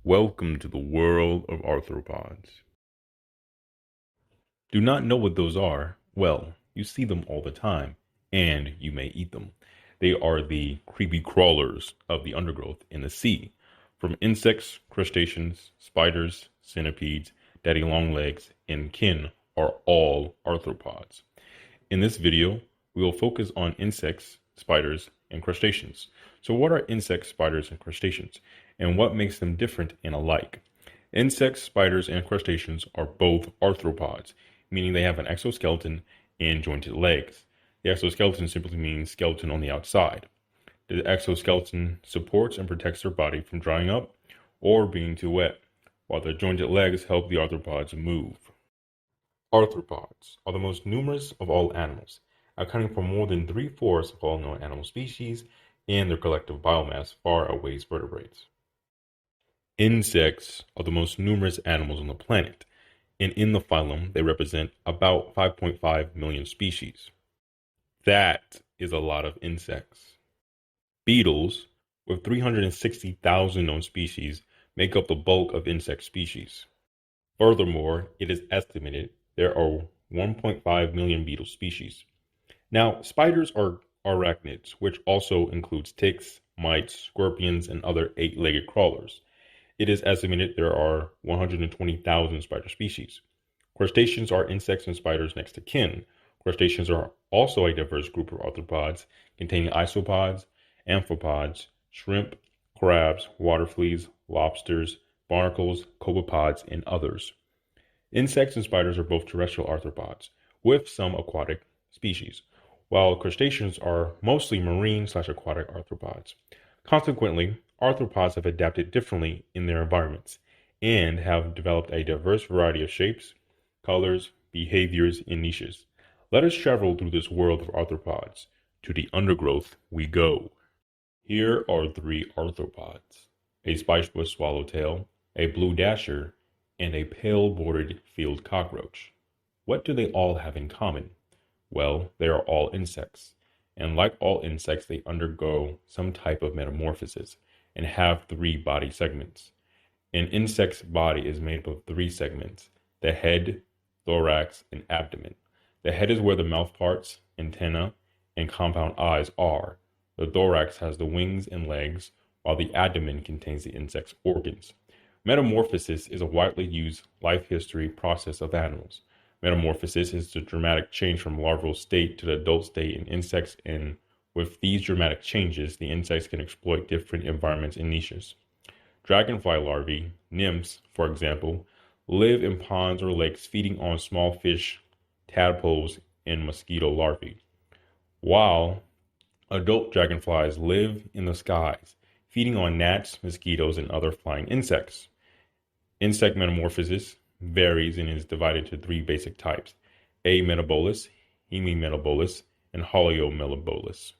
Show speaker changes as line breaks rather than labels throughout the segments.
Welcome to the world of arthropods. Do not know what those are? Well, you see them all the time, and you may eat them. They are the creepy crawlers of the undergrowth in the sea. From insects, crustaceans, spiders, centipedes, daddy longlegs, and kin are all arthropods. In this video, we will focus on insects, spiders, and crustaceans. So what are insects, spiders, and crustaceans, and what makes them different and alike? Insects, spiders, and crustaceans are both arthropods, meaning they have an exoskeleton and jointed legs. The exoskeleton simply means skeleton on the outside. The exoskeleton supports and protects their body from drying up or being too wet, while the jointed legs help the arthropods move. Arthropods are the most numerous of all animals, accounting for more than 3/4 of all known animal species, and their collective biomass far outweighs vertebrates. Insects are the most numerous animals on the planet, and in the phylum, they represent about 5.5 million species. That is a lot of insects. Beetles, with 360,000 known species, make up the bulk of insect species. Furthermore, it is estimated there are 1.5 million beetle species. Now, spiders are arachnids, which also includes ticks, mites, scorpions, and other eight-legged crawlers. It is estimated there are 120,000 spider species. Crustaceans are insects and spiders next to kin. Crustaceans are also a diverse group of arthropods containing isopods, amphipods, shrimp, crabs, water fleas, lobsters, barnacles, copepods, and others. Insects and spiders are both terrestrial arthropods, with some aquatic species, while crustaceans are mostly marine/aquatic arthropods. Consequently, arthropods have adapted differently in their environments and have developed a diverse variety of shapes, colors, behaviors, and niches. Let us travel through this world of arthropods. To the undergrowth we go. Here are 3 arthropods: a spicebush swallowtail, a blue dasher, and a pale-bordered field cockroach. What do they all have in common? Well, they are all insects, and like all insects, they undergo some type of metamorphosis and have 3 body segments. An insect's body is made up of 3 segments: the head, thorax, and abdomen. The head is where the mouth parts, antenna, and compound eyes are. The thorax has the wings and legs, while the abdomen contains the insect's organs. Metamorphosis is a widely used life history process of animals. Metamorphosis is the dramatic change from larval state to the adult state in insects, and with these dramatic changes, the insects can exploit different environments and niches. Dragonfly larvae, nymphs, for example, live in ponds or lakes feeding on small fish, tadpoles, and mosquito larvae, while adult dragonflies live in the skies, feeding on gnats, mosquitoes, and other flying insects. Insect metamorphosis varies and is divided into 3 basic types: ametabolous, hemimetabolous, and holoometabolous.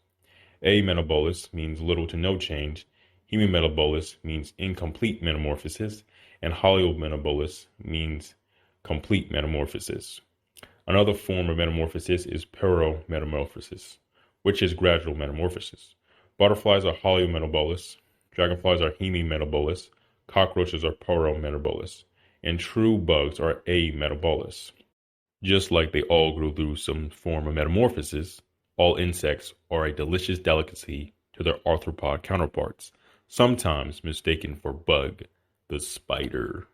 Ametabolous means little to no change, hemimetabolous means incomplete metamorphosis, and holoometabolous means complete metamorphosis. Another form of metamorphosis is metamorphosis, which is gradual metamorphosis. Butterflies are holoometabolous, dragonflies are hemimetabolous, cockroaches are metabolous, and true bugs are ametabolous. Just like they all go through some form of metamorphosis, all insects are a delicious delicacy to their arthropod counterparts, sometimes mistaken for bug, the spider.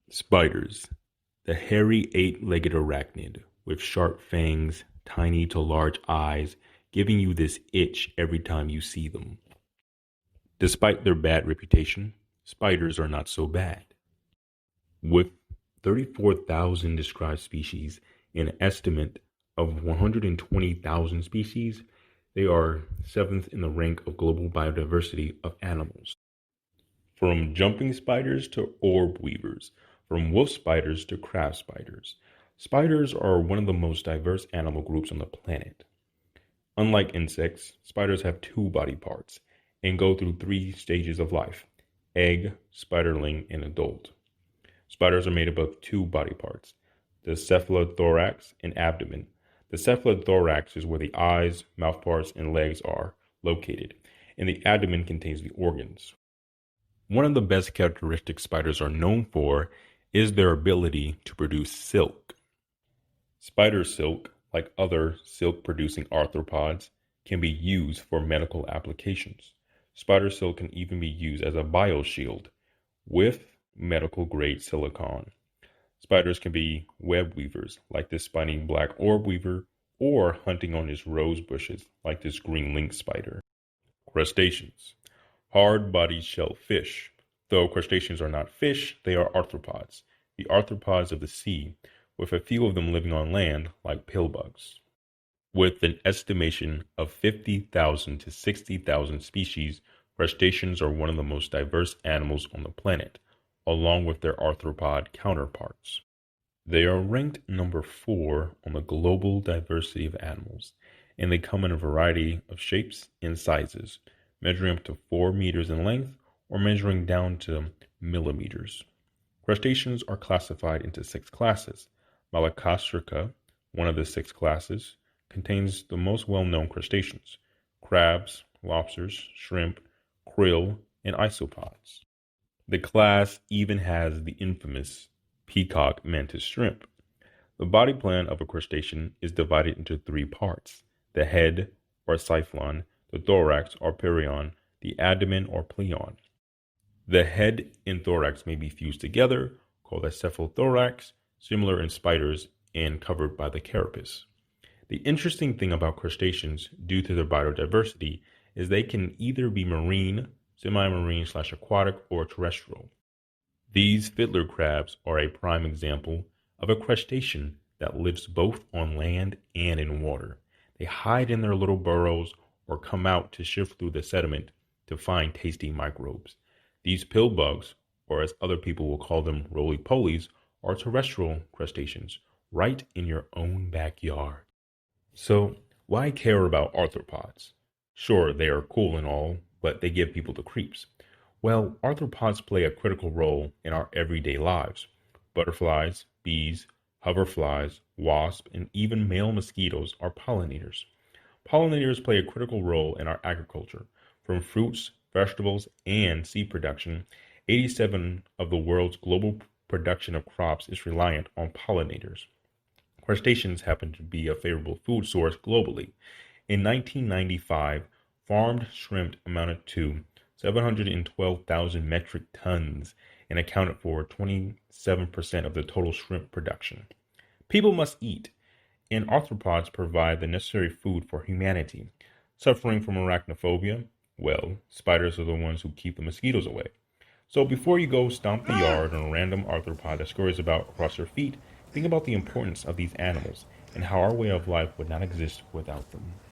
Spiders, the hairy 8-legged arachnid with sharp fangs, tiny to large eyes, giving you this itch every time you see them. Despite their bad reputation, spiders are not so bad. With 34,000 described species and an estimate of 120,000 species, they are 7th in the rank of global biodiversity of animals. From jumping spiders to orb weavers, from wolf spiders to craft spiders, spiders are one of the most diverse animal groups on the planet. Unlike insects, spiders have 2 body parts and go through 3 stages of life: egg, spiderling, and adult. Spiders are made up of 2 body parts: the cephalothorax and abdomen. The cephalothorax is where the eyes, mouthparts, and legs are located, and the abdomen contains the organs. One of the best characteristics spiders are known for is their ability to produce silk. Spider silk, like other silk-producing arthropods, can be used for medical applications. Spider silk can even be used as a bioshield with medical-grade silicone. Spiders can be web weavers, like this spiny black orb weaver, or hunting on its rose bushes, like this green lynx spider. Crustaceans. Hard-bodied shellfish. Though crustaceans are not fish, they are arthropods, the arthropods of the sea, with a few of them living on land like pillbugs. With an estimation of 50,000 to 60,000 species, crustaceans are one of the most diverse animals on the planet, along with their arthropod counterparts. They are ranked number 4 on the global diversity of animals, and they come in a variety of shapes and sizes, measuring up to 4 meters in length or measuring down to millimeters. Crustaceans are classified into 6 classes. Malacostraca, one of the 6 classes, contains the most well-known crustaceans: crabs, lobsters, shrimp, krill, and isopods. The class even has the infamous peacock mantis shrimp. The body plan of a crustacean is divided into 3 parts: the head, or cephalon, the thorax, or perion, the abdomen, or pleon. The head and thorax may be fused together, called a cephalothorax, similar in spiders, and covered by the carapace. The interesting thing about crustaceans, due to their biodiversity, is they can either be marine, semi-marine/aquatic, or terrestrial. These fiddler crabs are a prime example of a crustacean that lives both on land and in water. They hide in their little burrows or come out to shift through the sediment to find tasty microbes. These pillbugs, or as other people will call them, roly-polies, are terrestrial crustaceans right in your own backyard. So, why care about arthropods? Sure, they are cool and all, but they give people the creeps. Well, arthropods play a critical role in our everyday lives. Butterflies, bees, hoverflies, wasps, and even male mosquitoes are pollinators. Pollinators play a critical role in our agriculture. From fruits, vegetables, and seed production, 87 of the world's global production of crops is reliant on pollinators. Crustaceans happen to be a favorable food source globally. In 1995, farmed shrimp amounted to 712,000 metric tons and accounted for 27% of the total shrimp production. People must eat, and arthropods provide the necessary food for humanity. Suffering from arachnophobia? Well, spiders are the ones who keep the mosquitoes away. So before you go stomp the yard on a random arthropod that scurries about across your feet, think about the importance of these animals and how our way of life would not exist without them.